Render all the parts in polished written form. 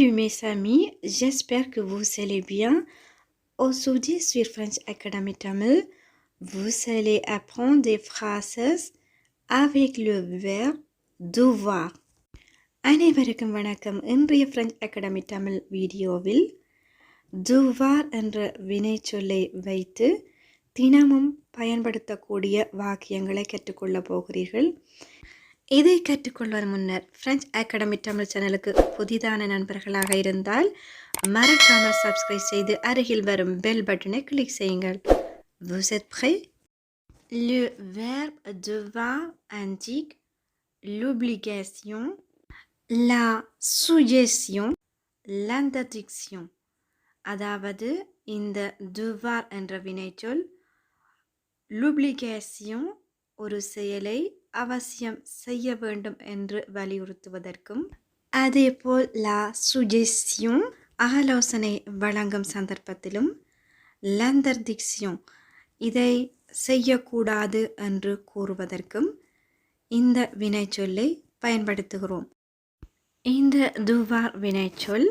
Salut mes amis, j'espère que vous allez bien. Aujourd'hui sur French Academy Tamil, vous allez apprendre des phrases avec le verbe devoir. அனைவருக்கும் வணக்கம். இன்றைய French Academy Tamil வீடியோவில் devoir என்ற வினைச்சொல்லை வைத்து தினமும் பயன்படுத்தக்கூடிய வாக்கியங்களை கற்றுக்கொள்ளப் போகிறீர்கள். இதை கற்றுக்கொள்வதன் முன்னர் ஃப்ரெஞ்ச் அகாடமி தமிழ் சேனலுக்கு புதிதான நண்பர்களாக இருந்தால் மறக்காமல் சப்ஸ்கிரைப் செய்து அருகில் வரும் பெல் பட்டனை கிளிக் செய்யுங்கள். Vous êtes prêts? Le verbe devoir indique l'obligation, la suggestion, l'interdiction. அதாவது இந்த devoir என்ற வினைச்சொல் l'obligation ஒரு செயலை அவசியம் செய்ய வேண்டும் என்று வலியுறுத்துவதற்கும், அதேபோல் la suggestion ஆலோசனை வழங்கும் சந்தர்ப்பத்திலும், l'interdiction இதை செய்யக்கூடாது என்று கூறுவதற்கும் இந்த வினைச்சொல்லை பயன்படுத்துகிறோம். இந்த devoir வினைச்சொல்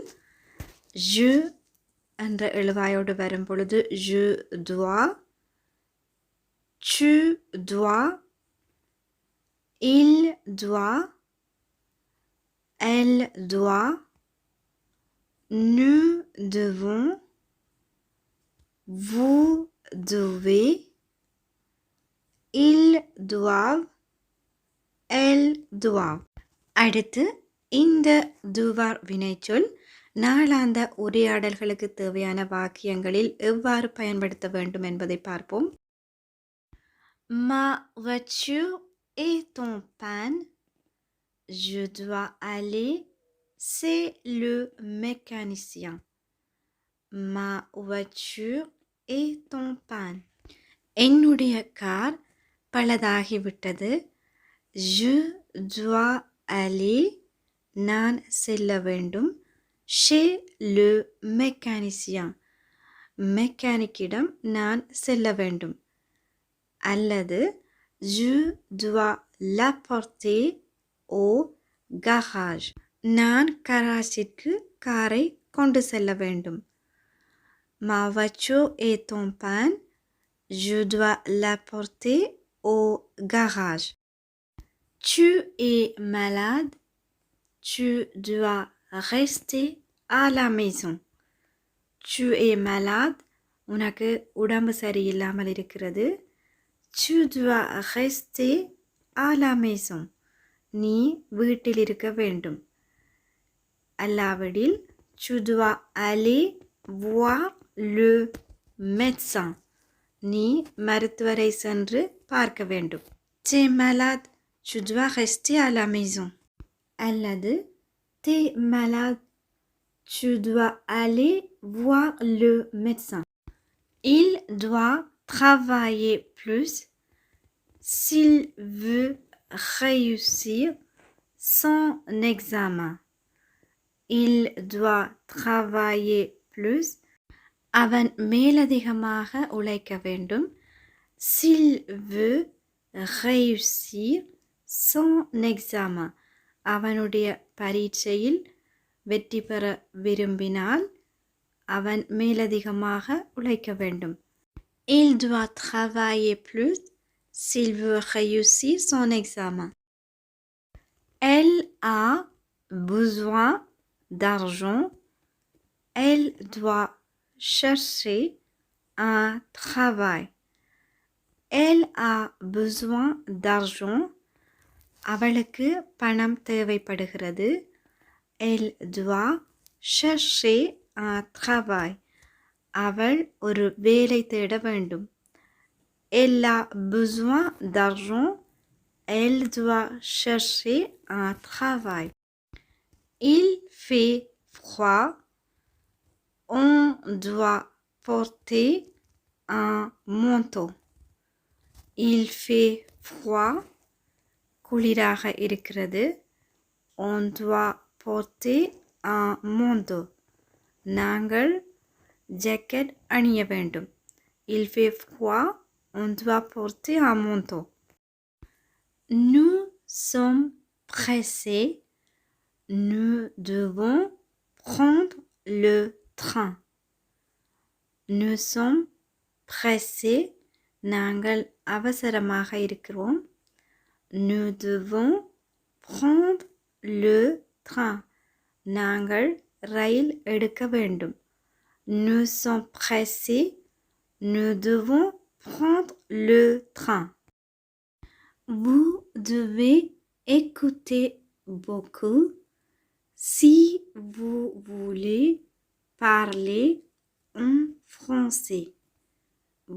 je என்ற எழுவாயோடு வரும் பொழுது je dois, tu dois, il doit, elle doit, nous devons, vous devez, ils doivent, elles doivent. அடுத்து இந்த devoir வினைச்சொல் நாளாந்த உரையாடல்களுக்கு தேவையான வாக்கியங்களில் எவ்வாறு பயன்படுத்த வேண்டும் என்பதை பார்ப்போம். Ma voiture est en panne. Je dois aller chez le mécanicien. Ma voiture est en panne. என்னுடைய கார் பழுதாகிவிட்டது. Je dois aller நான் செல்ல வேண்டும். Chez le mécanicien மெக்கானிக்கிடம் நான் செல்ல வேண்டும். அல்லது je dois l'apporter au garage நான் கராஜிற்கு காரை கொண்டு செல்ல வேண்டும். Ma voiture est en panne. Je dois l'apporter au garage. Tu es malade. Tu dois rester à la maison. Tu es malade. உனக்கு உடம்பு சரியில்லாமல் இருக்கிறது. Tu dois rester à la maison. நீ வீட்டில் இருக்க வேண்டும். அல்லாவிடில் tu dois aller voir le médecin. நீ மருத்துவரை சென்று பார்க்க வேண்டும். Tu es malade. Tu dois rester à la maison. அல்லது tu es malade. Tu dois aller voir le médecin. Il doit travailler plus s'il veut réussir son examen. Il doit travailler plus. அவன் மேலதிகமாக உழைக்க வேண்டும். S'il veut réussir son examen. அவனுடைய பரீட்சையில் வெற்றி பெற விரும்பினால் அவன் மேலதிகமாக உழைக்க வேண்டும். Il doit travailler plus s'il veut réussir son examen. Elle a besoin d'argent. Elle doit chercher un travail. Elle a besoin d'argent. அவளுக்கு பணம் தேவைப்படுகிறது. Elle doit chercher un travail. அவள் ஒரு வேலை தேட வேண்டும். Elle a besoin d'argent. Elle doit chercher un travail. Il fait froid. On doit porter un manteau. Il fait froid. குளிராக இருக்கிறது. On doit porter un manteau. நாங்கள் ஜாக்கெட் அணிய வேண்டும். Il fait froid. On doit porter un manteau. Nous sommes pressés. Nous devons prendre le train. Nous sommes pressés. நாங்கள் அவசரமாக இருக்கிறோம். Nous devons prendre le train. நாங்கள் ரயில் எடுக்க வேண்டும். Nous sommes pressés. Nous devons prendre le train. Vous devez écouter beaucoup si vous voulez parler en français.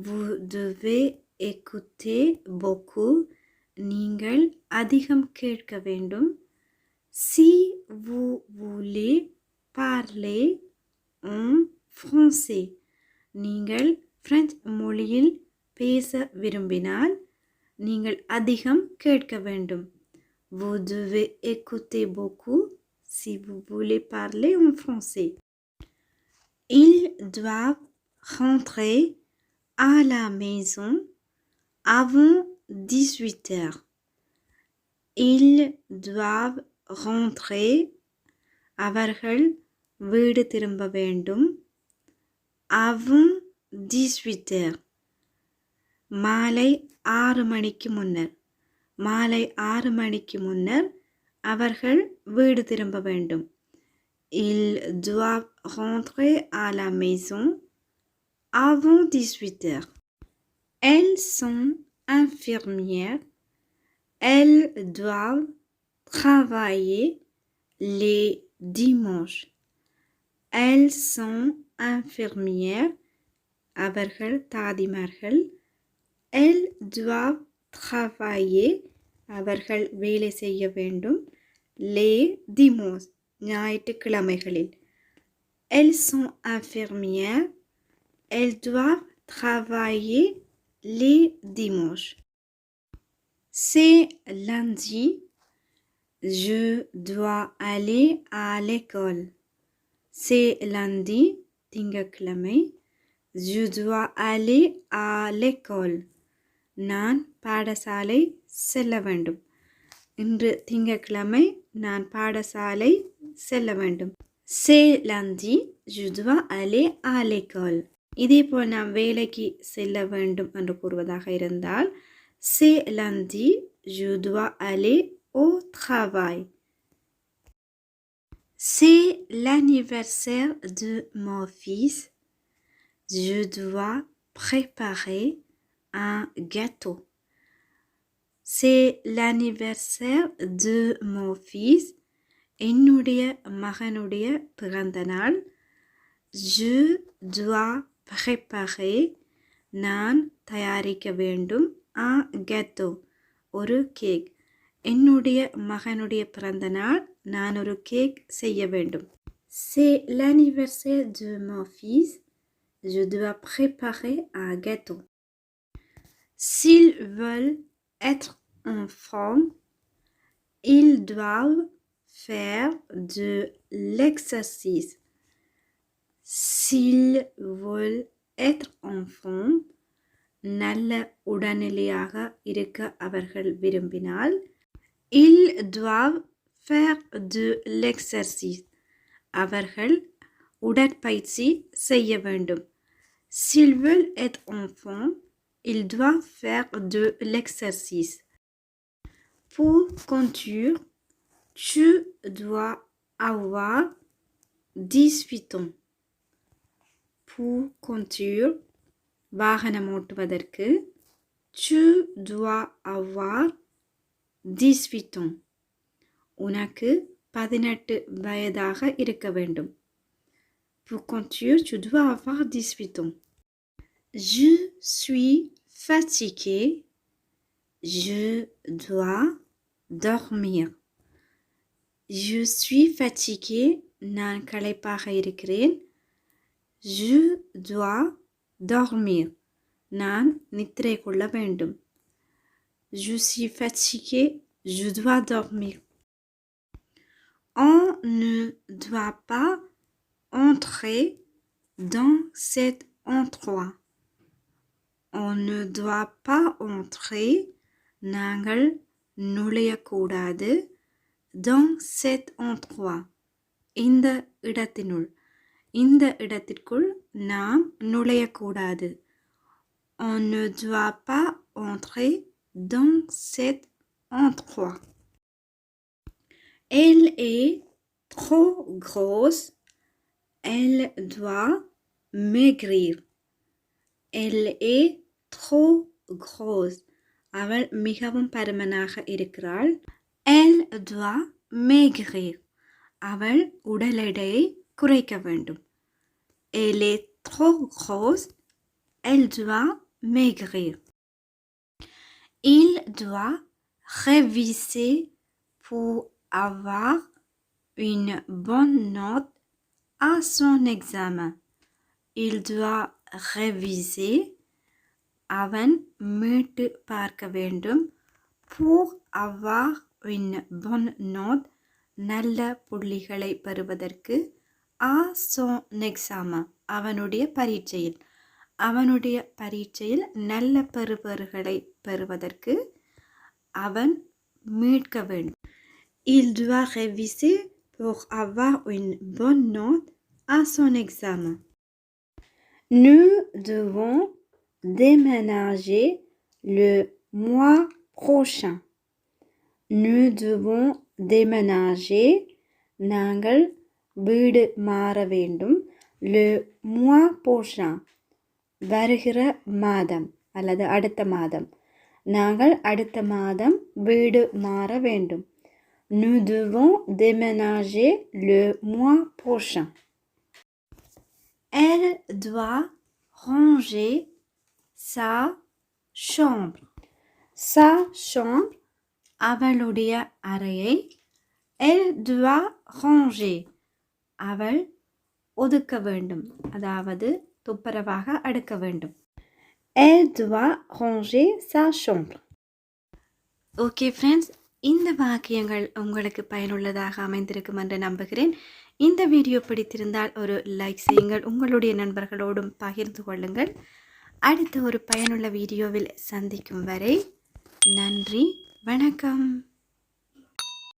Vous devez écouter beaucoup. நீங்கள் அதிகம் கேட்க வேண்டும். Si vous voulez parler en français. நீங்கள் French மொழியில் பேச விரும்பினால் நீங்கள் அதிகம் கேட்க வேண்டும். Vous devez écouter beaucoup si vous voulez parler en français. Ils doivent rentrer à la maison avant 18 heures. Ils doivent rentrer. அவர்கள் வீடு திரும்ப வேண்டும். Avant 18 heures. மாலை 6 மணிக்கு முன்னர். மாலை 6 மணிக்கு முன்னர் அவர்கள் வீடு திரும்ப வேண்டும். Ils doivent rentrer à la maison avant 18 heures. Elles sont infirmières. Elles doivent travailler les dimanches. Elles sont infirmières. அவர்கள் தாதிமார்கள். Elles doivent travailler. அவர்கள் வேலை செய்ய வேண்டும். Les dimanches. ஞாயிற்றுக்கிழமைகளில். Elles sont infirmières. Elles doivent travailler les dimanches. C'est lundi. Je dois aller à l'école. C'est lundi. திங்கட்கிழமை. Je dois aller à l'école. நான் பாடசாலை செல்ல வேண்டும். இன்று திங்கட்கிழமை நான் பாடசாலை செல்ல வேண்டும். C'est lundi. Je dois aller à l'école. இதேபோல் நாம் வேலைக்கு செல்ல வேண்டும் என்று கூறுவதாக இருந்தால் c'est lundi. Je dois aller au travail. C'est l'anniversaire de mon fils. Je dois préparer un gâteau. C'est l'anniversaire de mon fils. என்னுடைய மகனுடைய பிறந்த நாள். Je dois préparer. நான் தயாரிக்க வேண்டும். un gâteau. ஒரு கேக். என்னுடைய மகனுடைய பிறந்த நாள். நான் ஒரு கேக் செய்ய வேண்டும். C'est l'anniversaire de mon fils. Je dois préparer un gâteau. S'ils veulent être en forme, ils doivent faire de l'exercice. S'ils veulent être en forme, நல்ல உடல்நிலையாக இருக்க அவர்கள் விரும்பினால் ils doivent faire de l'exercice. அவர்கள் உடற்பயிற்சி செய்ய வேண்டும். S'ils veulent être en forme, ils doivent faire de l'exercice. Pour conduire, tu dois avoir 18 ans. Pour conduire, வாகனம் ஓட்டுவதற்கு tu dois avoir 18 ans. உனக்கு 18 வயதாக இருக்க வேண்டும். Pour conduire, tu dois avoir 18 ans. Je suis fatigué. Je dois dormir. Je suis fatigué. நான் களைப்பாக இருக்கிறேன். Je dois dormir. நான் நித்திரை கொள்ள வேண்டும். Je suis fatigué. Je dois dormir. On ne doit pas entrer dans cet endroit. On ne doit pas entrer. நாங்கள் நுழையக்கூடாது. Dans cet endroit. இந்த இடத்தினுள். இந்த இடத்திற்குள் நாம் நுழையக்கூடாது. On ne doit pas entrer dans cet endroit. Elle est trop grosse. Elle doit maigrir. Elle est trop grosse. அவள் மிகவும் பருமனாக இருக்கிறாள். Elle doit maigrir. அவள் உடல் எடையை குறைக்க வேண்டும். Elle est trop grosse. Elle doit maigrir. Il doit réviser pour avoir une bonne note à son examen. Il doit réviser. அவன் மீட்டு பார்க்க வேண்டும். Pour avoir une bonne note. நல்ல புள்ளிகளை பெறுவதற்கு. À son examen. அவனுடைய பரீட்சையில். அவனுடைய பரீட்சையில் நல்ல பெறுபேறுகளை பெறுவதற்கு அவன் மீட்க வேண்டும். Il doit réviser pour avoir une bonne note à son examen. Nous devons déménager le mois prochain. Nous devons déménager. நாங்கள் வீடு மாற வேண்டும். Le mois prochain. வருகிற மாதம் அல்லது அடுத்த மாதம். நாங்கள் அடுத்த மாதம் வீடு மாற வேண்டும். Nous devons déménager le mois prochain. Elle doit ranger sa chambre. Sa chambre. அவளுடைய அறையை. Elle doit ranger. அவள் ஒதுக்க வேண்டும், அதாவது துப்புரவாக அடுக்க வேண்டும். Elle doit ranger sa chambre. Okay friends, இந்த வாக்கியங்கள் உங்களுக்கு பயனுள்ளதாக அமைந்திருக்கும் என்று நம்புகிறேன். இந்த வீடியோ பிடித்திருந்தால் ஒரு லைக் செய்யுங்கள், உங்களுடைய நண்பர்களோடும் பகிர்ந்து கொள்ளுங்கள். அடுத்த ஒரு பயனுள்ள வீடியோவில் சந்திக்கும் வரை நன்றி, வணக்கம்.